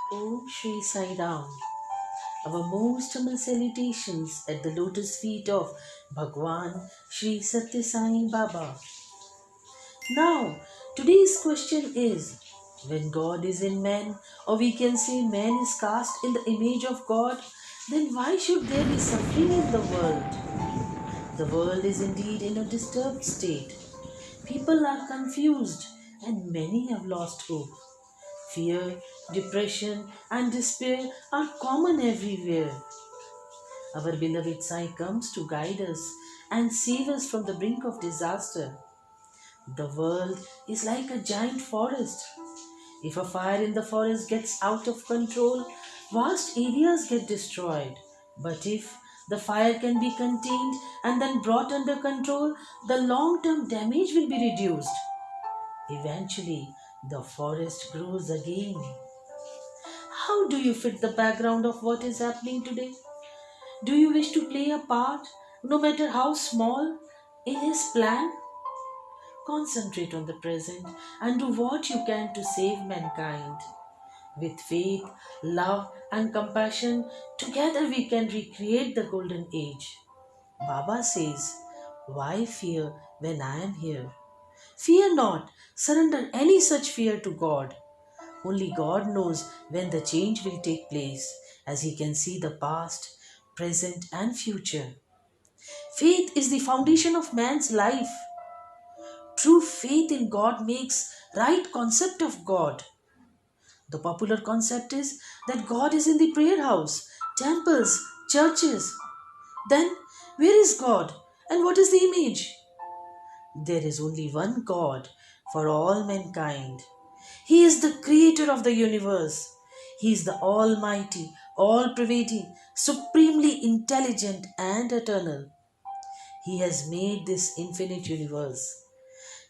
Om Shri Sai Ram. Our most humble salutations at the lotus feet of Bhagwan Shri Satya Sai Baba. Now, today's question is, when God is in man, or we can say man is cast in the image of God, then why should there be suffering in the world? The world is indeed in a disturbed state. People are confused and many have lost hope. Fear, depression, and despair are common everywhere. Our beloved Sai comes to guide us and save us from the brink of disaster. The world is like a giant forest. If a fire in the forest gets out of control, vast areas get destroyed. But if the fire can be contained and then brought under control, the long term damage will be reduced. Eventually, the forest grows again. How do you fit the background of what is happening today? Do you wish to play a part, no matter how small, in His plan? Concentrate on the present and do what you can to save mankind. With faith, love, and compassion, together we can recreate the golden age. Baba says, why fear when I am here? Fear not, surrender any such fear to God. Only God knows when the change will take place, as He can see the past, present, and future. Faith is the foundation of man's life. True faith in God makes right concept of God. The popular concept is that God is in the prayer house, temples, churches. Then, where is God and what is the image? There is only one God for all mankind. He is the creator of the universe. He is the almighty, all pervading, supremely intelligent, and eternal. He has made this infinite universe.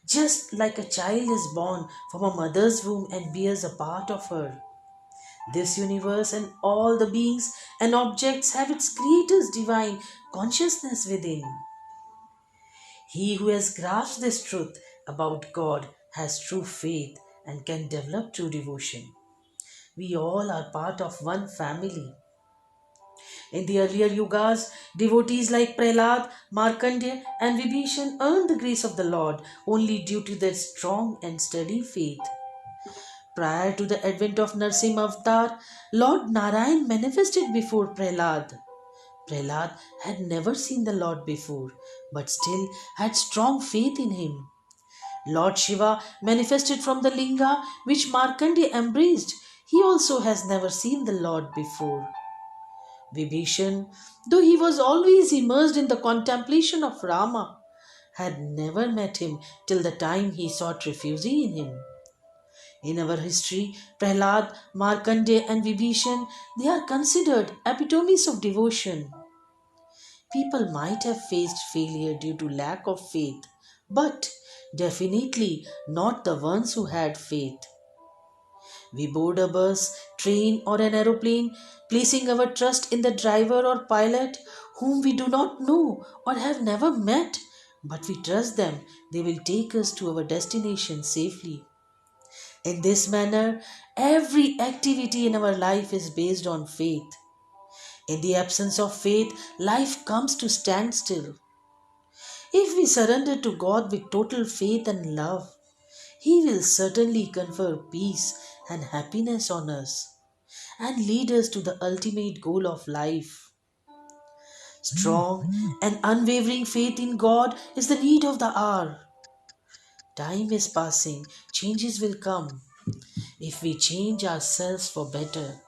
Just like a child is born from a mother's womb and bears a part of her, this universe and all the beings and objects have its creator's divine consciousness within. He who has grasped this truth about God has true faith and can develop true devotion. We all are part of one family. In the earlier yugas, devotees like Prahlad, Markandeya, and Vibhishan earned the grace of the Lord only due to their strong and steady faith. Prior to the advent of Narsimha Avatar, Lord Narayan manifested before Prahlad. Prahlad had never seen the Lord before, but still had strong faith in him. Lord Shiva manifested from the linga which Markandeya embraced. He also has never seen the Lord before. Vibhishan, though he was always immersed in the contemplation of Rama, had never met him till the time he sought refuge in him. In our history, Prahlad, Markandeya, and Vibhishan, they are considered epitomes of devotion. People might have faced failure due to lack of faith, but definitely not the ones who had faith. We board a bus, train, or an aeroplane, placing our trust in the driver or pilot whom we do not know or have never met, but we trust them they will take us to our destination safely. In this manner, every activity in our life is based on faith. In the absence of faith, life comes to stand still. If we surrender to God with total faith and love, He will certainly confer peace and happiness on us and lead us to the ultimate goal of life. Strong and unwavering faith in God is the need of the hour. Time is passing, changes will come. If we change ourselves for better,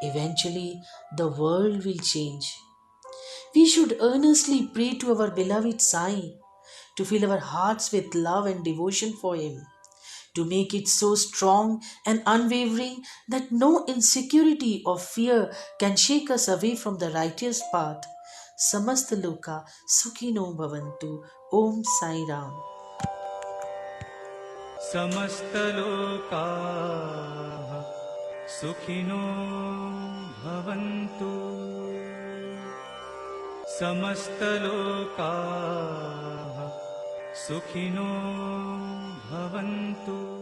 eventually the world will change. We should earnestly pray to our beloved Sai to fill our hearts with love and devotion for Him, to make it so strong and unwavering that no insecurity or fear can shake us away from the righteous path. Samasta Loka Sukhino Bhavantu. Om Sai Ram. समस्तलोकाः सुखिनो भवन्तु। समस्तलोकाः सुखिनो भवन्तु।